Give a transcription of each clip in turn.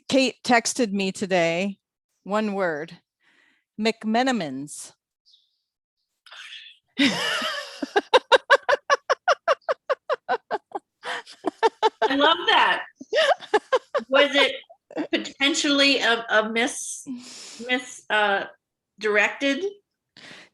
Kate texted me today, one word, McMenamins. I love that. Was it potentially a directed?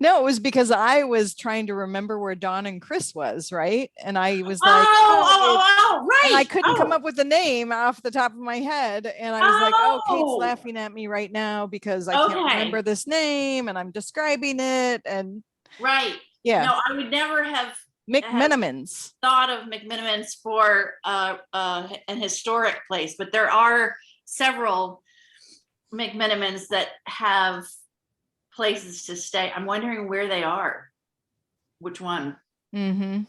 No, it was because I was trying to remember where Dawn and Chris was, right? And I was like, right. And I couldn't come up with the name off the top of my head. And I was like, oh, Kate's laughing at me right now because I can't remember this name and I'm describing it. And right. Yeah. No, I would never have McMenamins. Thought of McMenamins for an historic place, but there are several McMenamins that have places to stay. I'm wondering where they are. Which one? Mm-hmm.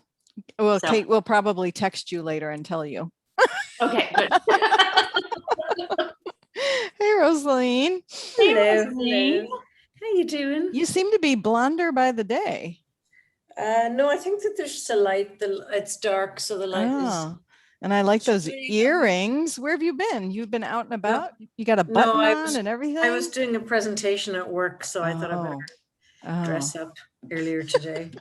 Well, Kate will probably text you later and tell you. Okay, good. Hey, Rosaline. Hello. Hello. How you doing? You seem to be blonder by the day. No, I think that there's just a light. It's dark, so the light is. And I like those earrings. Where have you been? You've been out and about? You got a button on and everything? I was doing a presentation at work, so I thought I'd better dress up earlier today.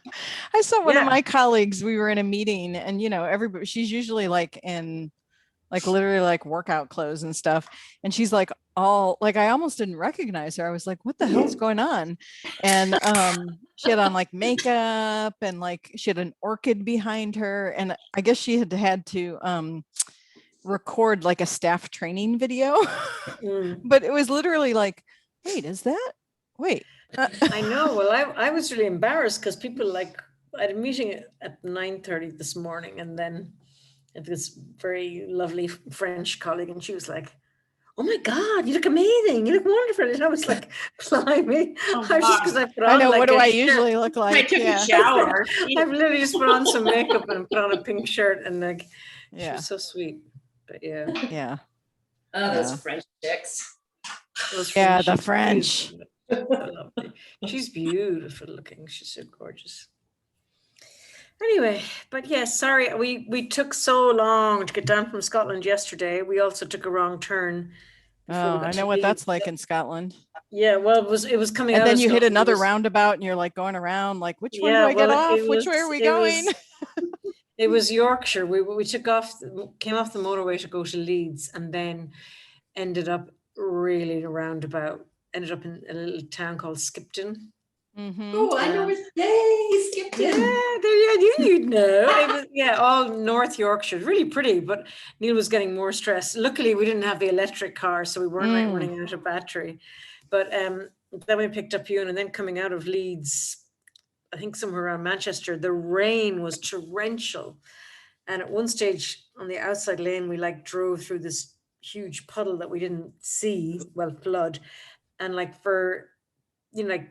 I saw one of my colleagues, we were in a meeting and, you know, everybody, she's usually like in literally like workout clothes and stuff. And she's like all like, I almost didn't recognize her. I was like, what the hell's going on? And she had on like makeup and like she had an orchid behind her. And I guess she had to record like a staff training video. But it was literally like, wait, is that? Wait. I know. Well, I was really embarrassed because people I had a meeting at 9:30 this morning, and then this very lovely French colleague, and she was like, "Oh my God, you look amazing! You look wonderful!" And I was like, "Blimey!" I was just because I put on. I know. What do I usually look like? I took a shower. I've literally just put on some makeup and put on a pink shirt, and she was so sweet. But yeah. Oh, those French chicks. The French. She's beautiful looking. She's so gorgeous. Anyway, but yes, sorry, we took so long to get down from Scotland yesterday. We also took a wrong turn. Oh, I know what that's like in Scotland. Yeah, well, it was coming out. And then you hit another roundabout and you're like going around like, which one do I get off? Which way are we going? It was Yorkshire. We came off the motorway to go to Leeds, and then ended up really roundabout. Ended up in a little town called Skipton. Mm-hmm. Oh, I know it's Skipton. Yeah, you'd know. It was all North Yorkshire. Really pretty, but Neil was getting more stressed. Luckily, we didn't have the electric car, so we weren't running out of battery. But then we picked up Ewan, and then coming out of Leeds, I think somewhere around Manchester, the rain was torrential, and at one stage on the outside lane, we drove through this huge puddle that we didn't see, flood. And for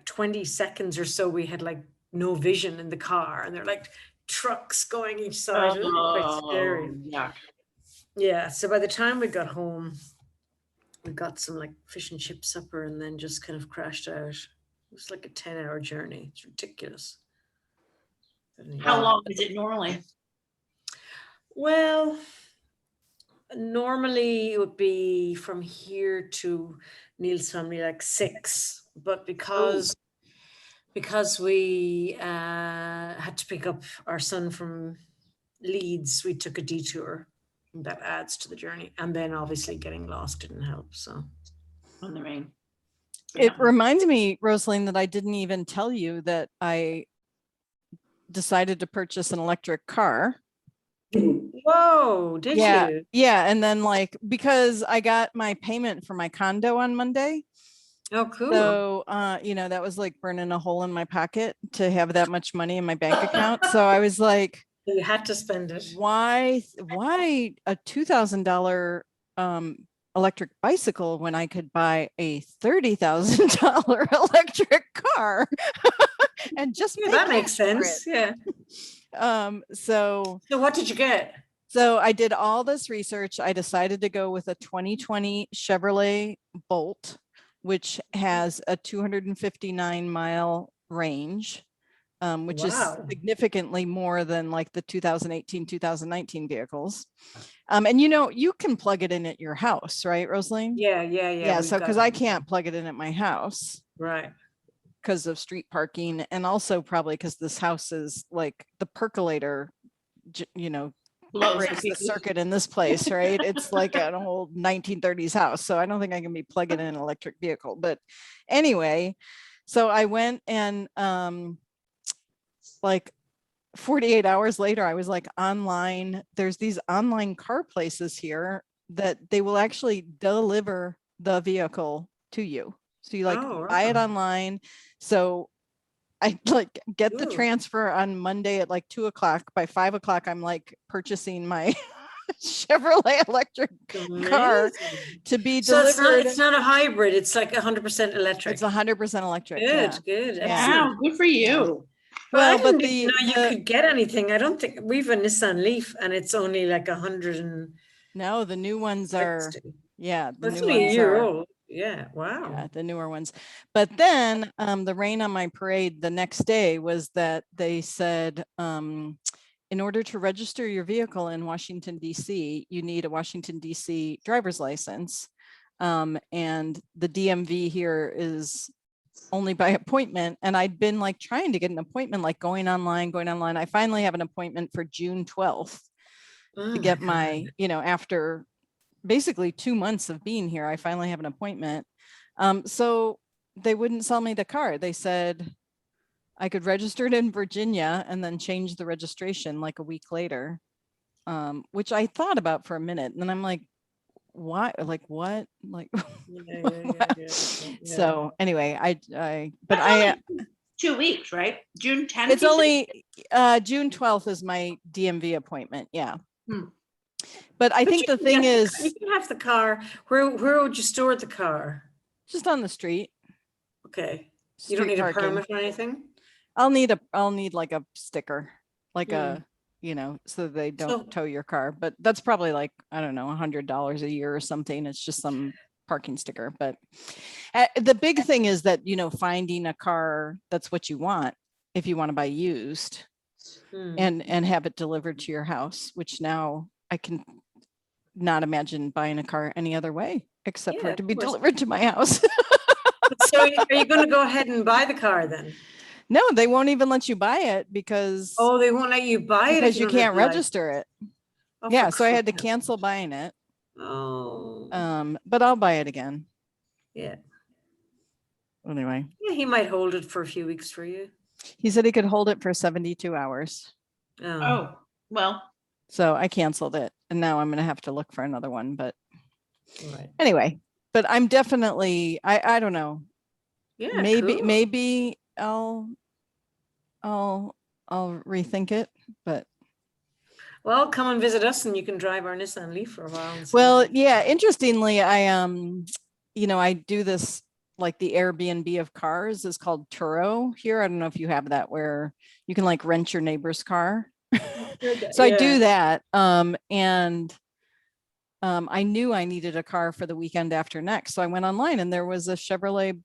20 seconds or so, we had no vision in the car, and there are trucks going each side. It was quite scary. Yeah. So by the time we got home, we got some fish and chip supper, and then just kind of crashed out. It was like a 10-hour journey. It's ridiculous. How long is it normally? Well, normally it would be from here to Neil's family 6, but because we had to pick up our son from Leeds, we took a detour. That adds to the journey, and then obviously getting lost didn't help. So on the rain. It reminds me, Rosaline, that I didn't even tell you that I decided to purchase an electric car. Whoa, did you? Yeah. And then because I got my payment for my condo on Monday. Oh, cool. So, that was burning a hole in my pocket to have that much money in my bank account. So I was like, you had to spend it. Why a $2,000 electric bicycle when I could buy a $30,000 electric car? And just that makes sense. Yeah. So what did you get? So I did all this research. I decided to go with a 2020 Chevrolet Bolt, which has a 259-mile range. which is Wow. significantly more than like the 2018, 2019 vehicles. And you know, you can plug it in at your house, right, Rosaline? Yeah. Yeah, we've so got because I that. can't plug it in at my house Right. because of street parking, and also probably because this house is like the percolator, you know, Blows breaks the people. circuit in this place, right? It's like an old 1930s house. So I don't think I can be plugging in an electric vehicle. But anyway, so I went and like 48 hours later, I was like online. There's these online car places here that they will actually deliver the vehicle to you. So you like Oh, buy it wow. online. So I like get the Ooh. transfer on Monday at like 2 o'clock. By 5 o'clock, I'm like purchasing my Chevrolet electric car Amazing. to be So delivered. it's not a hybrid. It's like 100% electric. It's 100% electric. Good, Yeah. good. Yeah. Excellent. Wow, good for you. Well, I Well, but didn't even know you the could get anything. I don't think we've a Nissan Leaf and it's only like 160. no, the new ones are, yeah, the That's new only a ones year are, old. Yeah, wow. yeah, the newer ones. But then the rain on my parade the next day was that they said, in order to register your vehicle in Washington, DC, you need a Washington, DC driver's license. And the DMV here is only by appointment. And I'd been like trying to get an appointment, like going online. I finally have an appointment for June 12th Oh to my get God. my, you know, after basically 2 months of being here, I finally have an appointment. So they wouldn't sell me the car. They said I could register it in Virginia and then change the registration like a week later, which I thought about for a minute. And then I'm like, why? Like what? Like, Yeah. so anyway, but That's only 2 weeks, right? June 10th. it's you said? only June 12th is my DMV appointment. Yeah. Hmm. But I But think you the can thing get the is you can have the car. Where would you store the car? just on the street. Okay. You don't Street need a parking. permit or anything? I'll need like a sticker, like a, you know, so they don't So- tow your car, but that's probably like, I don't know, $100 a year or something. It's just some parking sticker. But the big thing is that, you know, finding a car that's what you want if you want to buy used and have it delivered to your house, which now I can not imagine buying a car any other way except for Yeah, it to of be course. delivered to my house. So are you going to go ahead and buy the car then? No, they won't even let you buy it because Oh, they won't let you buy it if because you don't have can't the license. register it. Oh, Yeah, for so I had to crap. cancel buying it. Oh, But I'll buy it again. yeah. Anyway, Yeah, he might hold it for a few weeks for you. he said he could hold it for 72 hours. Oh, well, So I canceled it and now I'm going to have to look for another one. But right. anyway, but I'm definitely, I don't know. Yeah, Maybe, cool. maybe I'll rethink it, but Well, come and visit us and you can drive our Nissan Leaf for a while. and see well, how- yeah, interestingly, I you know, I do this like the Airbnb of cars is called Turo here. I don't know if you have that where you can like rent your neighbor's car. So I do that. And I knew I needed a car for the weekend after next. So I went online and there was a Chevrolet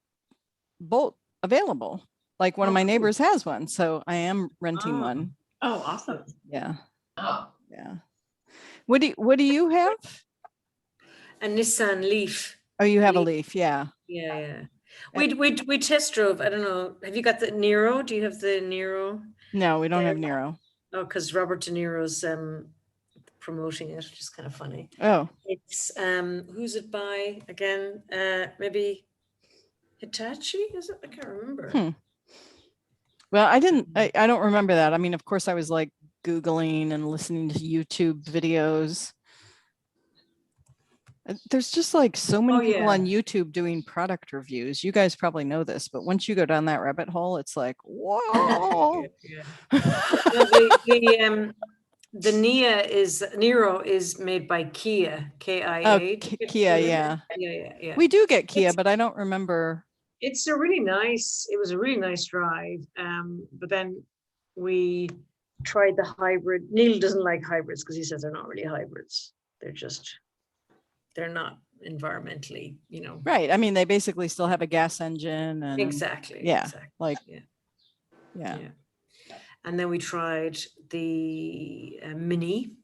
Bolt available. Like one of Oh, my cool. neighbors has one. So I am renting Ah. one. oh, awesome. Yeah. Oh, Yeah. What do you have? A Nissan Leaf. Oh, you have a Leaf. Leaf. Yeah. Yeah. We test drove. I don't know. Have you got the Nero? Do you have the Nero? No, we don't have There. Nero. Oh, because Robert De Niro's promoting it, which is kind of funny. Oh, It's who's it by again? Maybe Hitachi, is it? I can't remember. well, I don't remember that. I mean, of course I was like Googling and listening to YouTube videos. There's just like so many people on YouTube doing product reviews. You guys probably know this, but once you go down that rabbit hole, it's like, whoa. The Nero is made by Kia, Oh, KIA. Kia, yeah. Yeah. We do get Kia, It's- but I don't remember. It was a really nice drive. But then we tried the hybrid. Neil doesn't like hybrids because he says they're not really hybrids. They're not environmentally, Right. I mean, they basically still have a gas engine and Exactly. yeah, exactly. like, Yeah. yeah. Yeah. And then we tried the Mini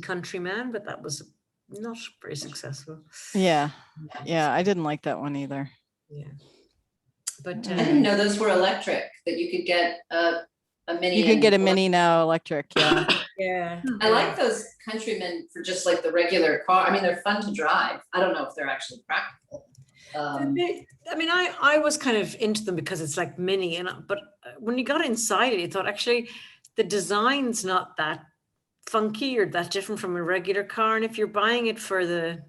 Countryman, but that was not very successful. Yeah. I didn't like that one either. Yeah. But I didn't know those were electric, that you could get a Mini. You could get a and- Mini now electric. Yeah. yeah. I like those Countrymen for just like the regular car. I mean, they're fun to drive. I don't know if they're actually practical. I was kind of into them because it's like mini, but when you got inside it, you thought actually the design's not that funky or that different from a regular car. And if you're buying it for the,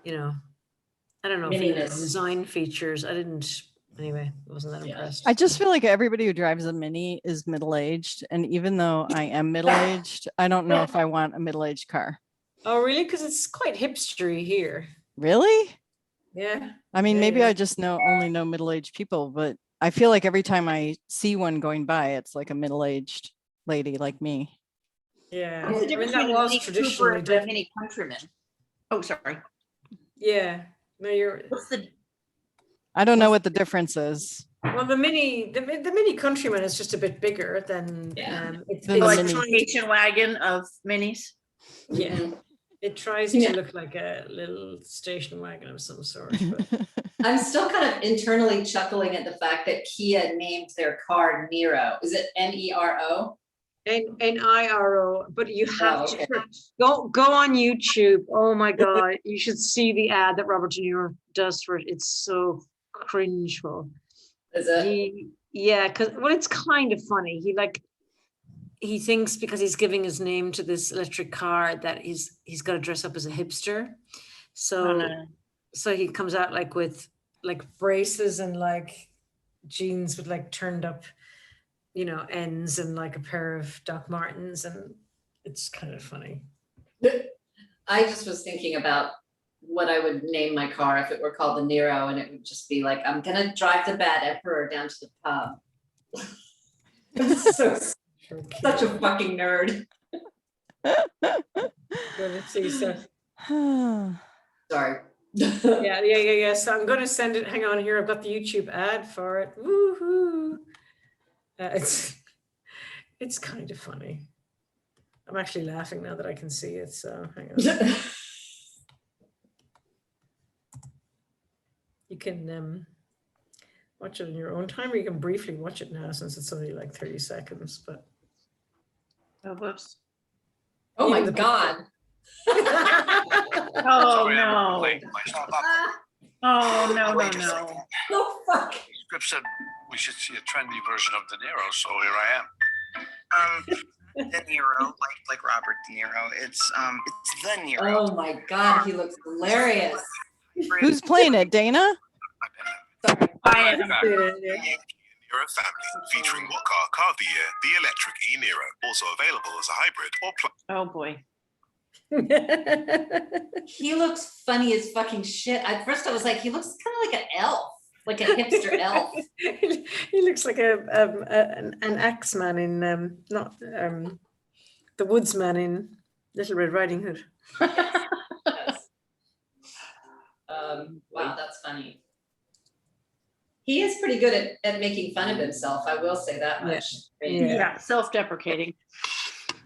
I don't know, for the Mininess. design features, anyway, I wasn't that Yeah. impressed. I just feel like everybody who drives a Mini is middle-aged. And even though I am middle-aged, I don't know if I want a middle-aged car. Oh, really? Because it's quite hipstery here. Really? Yeah. I mean, Yeah, maybe yeah. I just only know middle-aged people, but I feel like every time I see one going by, it's like a middle-aged lady like me. Yeah. What's the I mean, difference that between a was Mini Cooper traditionally and a different. Mini Countryman? Oh, sorry. Yeah. No, you're. What's the, I don't know what the difference is. Well, the Mini Countryman is just a bit bigger than Yeah. it's Than the like Mini. station wagon of minis? yeah. Mhm. It tries Yeah. to look like a little station wagon of some sort. But I'm still kind of internally chuckling at the fact that Kia named their car Nero. Is it Nero? NIRO, but you have Oh, okay. to go on YouTube. Oh my God, you should see the ad that Robert De Niro does for it. It's so cringeful. Is it? Because it's kind of funny. He thinks because he's giving his name to this electric car that he's got to dress up as a hipster. So Oh, no. so he comes out like with like braces and like jeans with like turned up, ends and like a pair of Doc Martens, and it's kind of funny. I just was thinking about what I would name my car if it were called the Nero, and it would just be like, I'm gonna drive the Bad Emperor down to the pub. I'm such a fucking nerd. Sorry. Yeah. So I'm going to send it. Hang on here. I've got the YouTube ad for it. Woohoo! It's kind of funny. I'm actually laughing now that I can see it. So hang on. You can watch it in your own time, or you can briefly watch it now since it's only like 30 seconds. But Oh, whoops. Oh my Even the God. Oh, Sorry, I'm no. late. Myself up. Oh, no, Wait no, a no. second. Oh, fuck. Script said we should see a trendy version of De Niro, so here I am. De Niro, like Robert De Niro. It's the Niro. Oh my God, he looks hilarious. Who's playing it, Dana? Sorry. I am. Niro family, featuring what car of the year? The electric E-Niro, also available as a hybrid or Oh, boy. He looks funny as fucking shit. At first I was like, he looks kind of like an elf, like a hipster elf. He looks like an axeman in the woodsman in Little Red Riding Hood. Yes. Wow, that's funny. He is pretty good at making fun of himself. I will say that much. Yeah. Yeah, self-deprecating.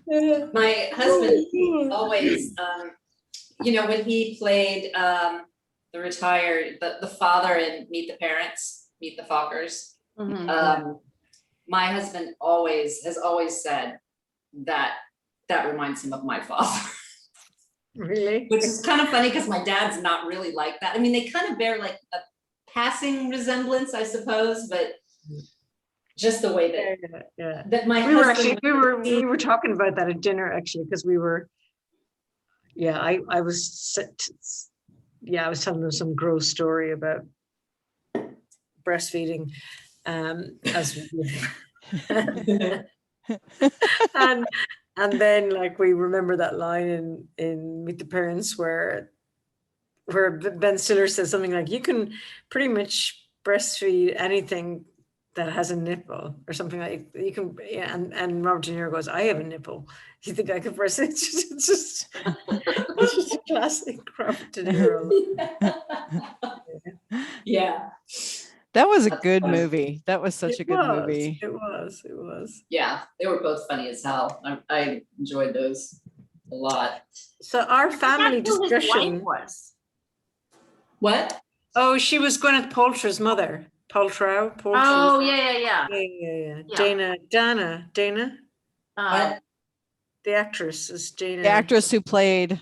My husband always, when he played the retired, the father in Meet the Parents, Meet the Fockers, Mhm. my husband has always said that reminds him of my father. Really? Which is kind of funny because my dad's not really like that. I mean, they kind of bear like a passing resemblance, I suppose, but just the way Yeah. that my We were husband. actually we were talking about that at dinner actually because we were. Yeah, I was telling them some gross story about breastfeeding, as and then like we remember that line in Meet the Parents where Ben Stiller says something like, you can pretty much breastfeed anything that has a nipple or something like you can, yeah, and Robert De Niro goes, I have a nipple. You think I could breastfeed? It's just a classic Robert De Niro. Yeah. That was a That's good funny. movie. That was such a good movie. It was. Yeah, they were both funny as hell. I enjoyed those a lot. So our I forgot family who his wife discussion. was. What? Oh, she was Gwyneth Paltrow's mother. Paltrow. Oh, yeah. Yeah. Yeah. Dana. What? The actress is Dana. The actress who played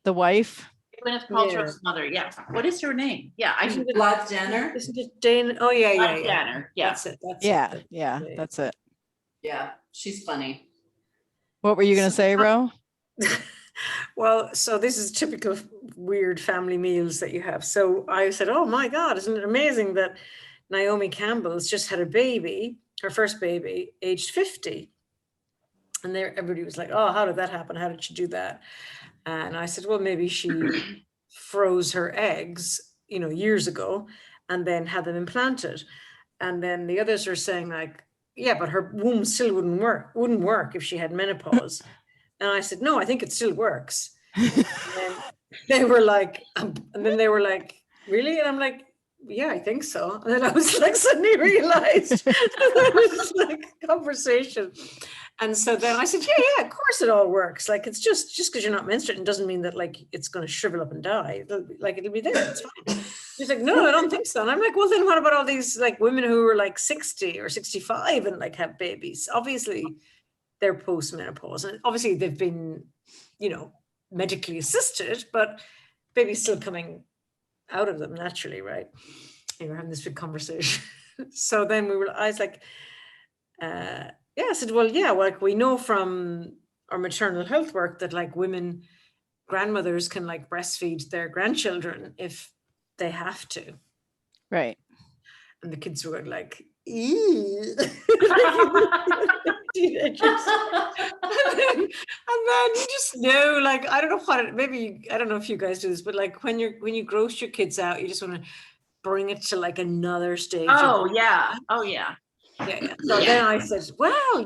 the wife. Gwyneth Paltrow's mother. Yeah. What is her name? Yeah, I Isn't it, Blythe Jenner? isn't it Dana? Oh yeah. Jenner. Yeah. That's it. Yeah, that's it. Yeah, she's funny. What were you gonna say, Ro? Well, so this is typical weird family meals that you have. So I said, oh my God, isn't it amazing that Naomi Campbell's just had a baby, her first baby, aged 50. And there, everybody was like, oh, how did that happen? How did she do that? And I said, well, maybe she froze her eggs, years ago, and then had them implanted. And then the others are saying like, yeah, but her womb still wouldn't work if she had menopause. And I said, no, I think it still works. And then they were like, really? And I'm like, yeah, I think so. And then I was like, suddenly realized it was like conversation. And so then I said, yeah, of course it all works. Like, it's just because you're not menstruating doesn't mean that like it's going to shrivel up and die. It'll be there. It's fine. She's like, no, I don't think so. And I'm like, well, then what about all these like women who are like 60 or 65 and like have babies? Obviously, they're post-menopause, and obviously they've been, medically assisted, but baby's still coming out of them naturally, right? And we're having this big conversation. So then I was like, I said, well, yeah, like we know from our maternal health work that like grandmothers can like breastfeed their grandchildren if they have to. Right. And the kids were like, eee. Teenagers. and then you just know, like, I don't know if you guys do this, but like when you gross your kids out, you just want to bring it to like another stage. Oh yeah. Yeah. So then I said, well,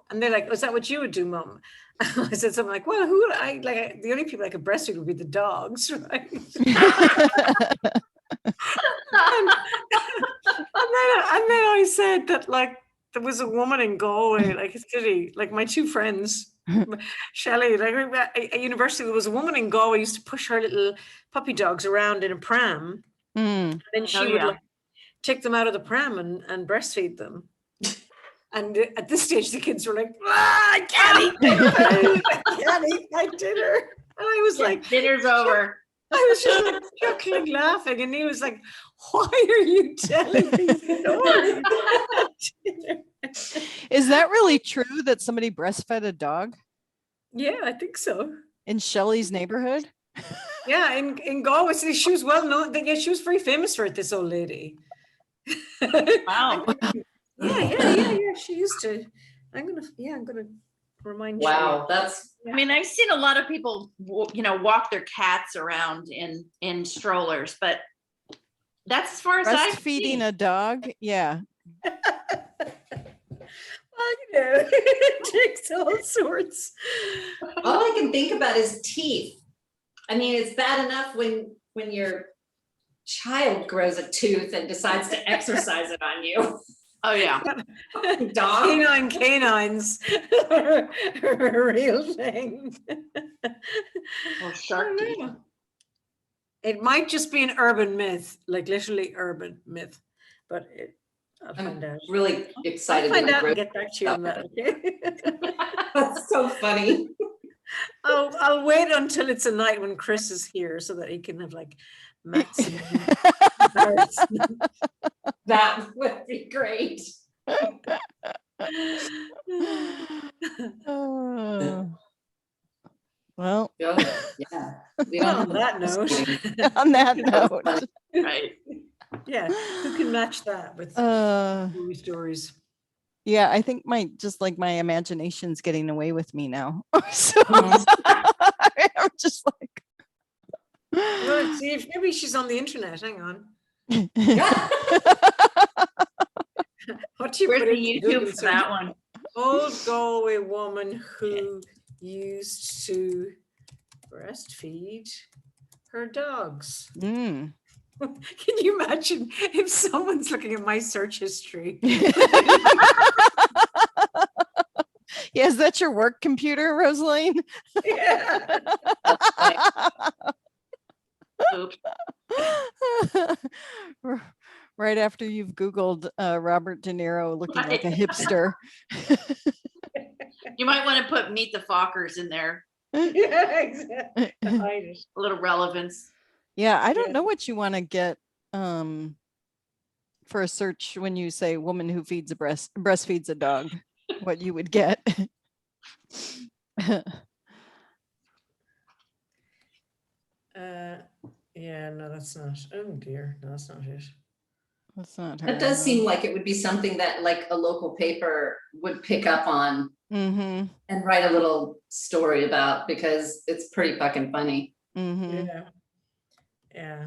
and they're like, is that what you would do, Mum? I said something like, well, who would I like? The only people I could breastfeed would be the dogs, right? and then I said that like there was a woman in Galway, like it's city, like my two friends, Shelley, like at university, there was a woman in Galway who used to push her little puppy dogs around in a pram. And then she would like take them out of the pram and breastfeed them. And at this stage, the kids were like, I can't eat my dinner. And I was like, dinner's over. I was just like chuckling, laughing. And he was like, why are you telling me stories? Is that really true that somebody breastfed a dog? Yeah, I think so. In Shelley's neighborhood? Yeah, in Galway, she was well known. Yeah, she was very famous for it, this old lady. Wow. Yeah. She used to. I'm gonna remind you. Wow, that's. I mean, I've seen a lot of people, walk their cats around in strollers, but that's as far as I've Breastfeeding seen. a dog? Yeah. Well, it takes all sorts. All I can think about is teeth. I mean, it's bad enough when your child grows a tooth and decides to exercise it on you. Oh yeah. Dog. Canines are a real thing. Or shark teeth. It might just be an urban myth, like literally urban myth, but I'll I'm find out. really excited. I'll find to out grow- and get back to you on that. Okay? That's so funny. I'll wait until it's a night when Chris is here so that he can have like maximum embarrassment. That would be great. Oh. Well, Yeah. We don't Well, have on that note, on that note. Right. yeah, who can match that with movie stories? Yeah, I think my imagination's getting away with me now. So I'm just like, Well, see if maybe she's on the internet. Hang on. What do you Where's put the into YouTube Google for search? that one? Old Galway woman who used to breastfeed her dogs. Can you imagine if someone's looking at my search history? Yeah, is that your work computer, Rosaline? Yeah. Oops. Right after you've Googled Robert De Niro looking like a Right. hipster. You might want to put Meet the Fockers in there, Yeah, exactly. Yeah, Hide it. a little relevance. I don't Yeah. know what you want to get for a search when you say woman who feeds a breastfeeds a dog, what you would get. Yeah, no, that's not. Oh dear, no, that's not it. That's not her. That does seem like it would be something that like a local paper would pick up on Mm-hmm. and write a little story about, because it's pretty fucking funny. Mm-hmm. Yeah. Yeah.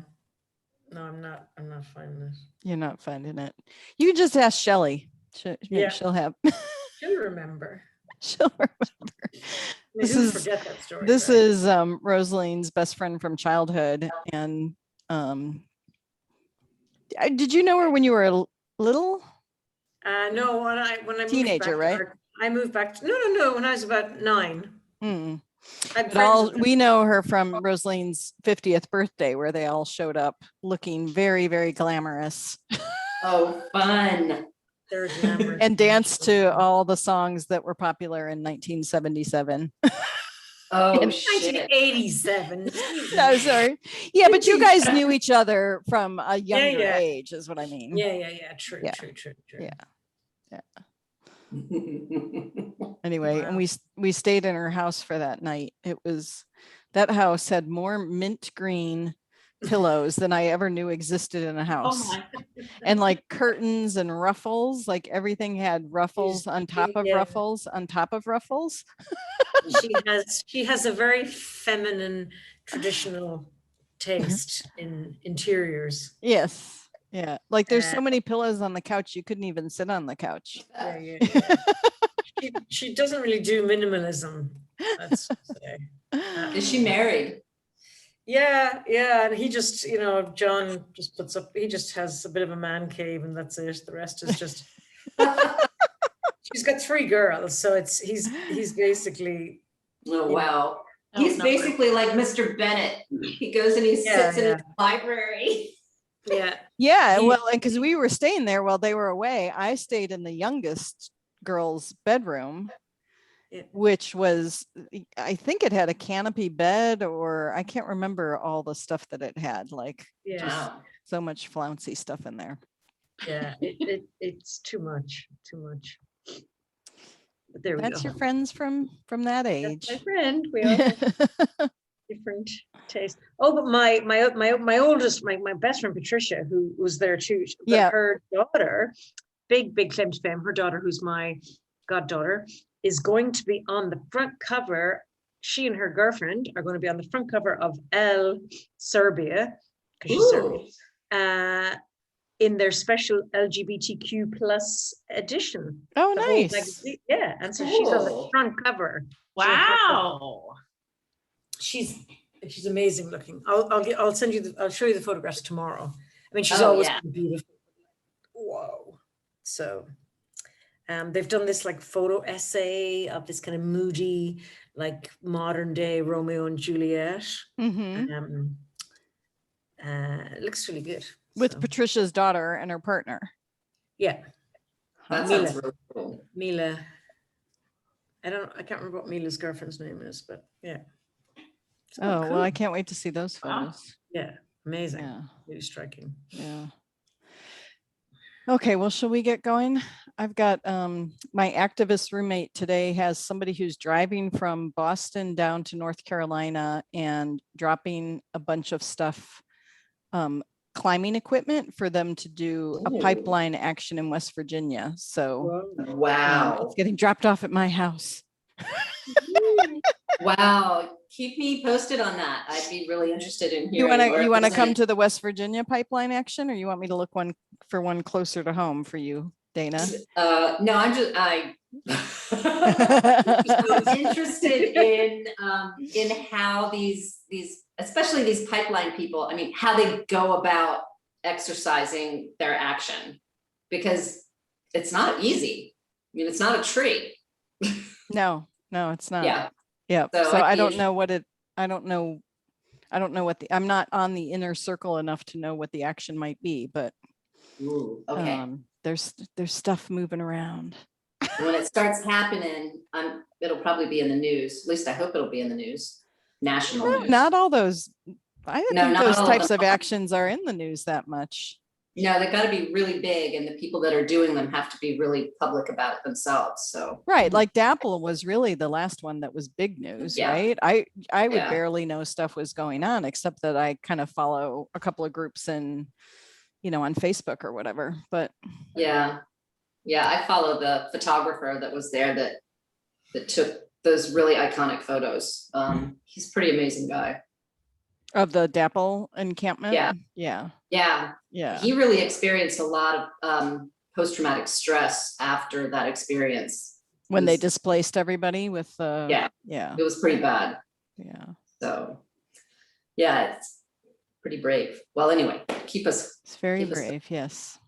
No, I'm not finding it. You're not finding it. You can just ask Shelly. Maybe Yeah. she'll have. She'll remember. She'll remember. I This do is- forget that story. This right? is Rosaline's best friend from childhood, and did you know her when you were little? No, when I moved Teenager, back to right? I moved back to, no, when I was about 9. Mm. I'm But friends with we know her from Rosaline's 50th birthday, where they all showed up looking very, very glamorous Oh, fun. their glamorous and danced to nature. all the songs that were popular in 1977. Oh, And shit. 1987. No, sorry. Yeah, but you guys knew each other from a younger yeah. age, is what I mean. Yeah. True, Yeah. true. Yeah. Anyway, and Wow. we stayed in her house for that night. That house had more mint green pillows than I ever knew existed in a Oh house. my. And like curtains and ruffles, like everything had ruffles on top of yeah. ruffles on top of ruffles. She has a very feminine traditional taste in interiors. Yes. Yeah. Like there's so Uh, many pillows on the couch, you couldn't even sit on the couch. Yeah. She doesn't really do minimalism, let's say. Is she married? Yeah, and he just, John just puts up, he just has a bit of a man cave and that's it. The rest is just, she's got 3 girls, so he's basically, Oh, wow. Oh, He's no. basically like Mr. Bennett. He goes and he sits in his library. yeah, Yeah, He- well, and because we were staying there while they were away, I stayed in the youngest girl's bedroom, Yeah. which was, I think it had a canopy bed, or I can't remember all the stuff that it had, like yeah, Wow. so much flouncy stuff in there. yeah. It's too much. But there we That's go. your friends from that That's age. my friend. We all have different taste. Oh, but my oldest, my best friend Patricia, who was there too. But Yeah. her daughter, big claim to fame. Her daughter, who's my goddaughter, is going to be on the front cover. She and her girlfriend are going to be on the front cover of Elle Serbia, because she's Serbian, in their special LGBTQ plus edition. Oh, The whole nice. magazine. Yeah, and so she's on the Cool. front cover. Wow. She's amazing looking. I'll send you I'll show you the photographs tomorrow. I mean, she's Oh, always yeah. been beautiful. Whoa. So they've done this like photo essay of this kind of moody, like modern day Romeo and Juliet. Hmm. It looks really good. With So, Patricia's daughter and her partner. yeah, That Mila. sounds really cool. Mila. I can't remember what Mila's girlfriend's name is, but yeah. So, Oh, well, cool. I can't wait to see those Wow. photos. Yeah, amazing. Yeah. Really striking. Yeah. Okay, well, shall we get going? I've got my activist roommate today has somebody who's driving from Boston down to North Carolina and dropping a bunch of stuff, climbing equipment for them to do a Ooh. pipeline action in West Virginia. So Wow. it's getting dropped off at my house. Wow. Keep me posted on that. I'd be really interested in You hearing. want to more. come to the West Virginia pipeline action, or you want me to look for one closer to home for you Dana? No, I was interested in how these, especially these pipeline people, I mean, how they go about exercising their action, because it's not easy. I mean, it's not a tree. No, it's not. Yeah. Yeah. So So I'd I be don't know what it, I don't know what I'm not on the inner circle enough to know what the action might be, but Ooh, okay. there's stuff moving around. When it starts happening, it'll probably be in the news. At least I hope it'll be in the news, national No, news. not all those. I don't No, think not those all of types them. of actions are in the news that much. No, they've got to be really big, and the people that are doing them have to be really public about it themselves. So Right. Like Dapple was really the last one that was big news, Yeah. right? I would Yeah. barely know stuff was going on, except that I kind of follow a couple of groups on Facebook or whatever. But yeah, I follow the photographer that was there that took those really iconic photos. He's a pretty amazing guy. of the Dapple encampment. Yeah. Yeah. Yeah, Yeah. he really experienced a lot of post-traumatic stress after that experience. When they was- displaced everybody with Yeah. Yeah. It was pretty bad. Yeah. So yeah, it's pretty brave. Well, anyway, keep us It's very Keep us- brave. Yes.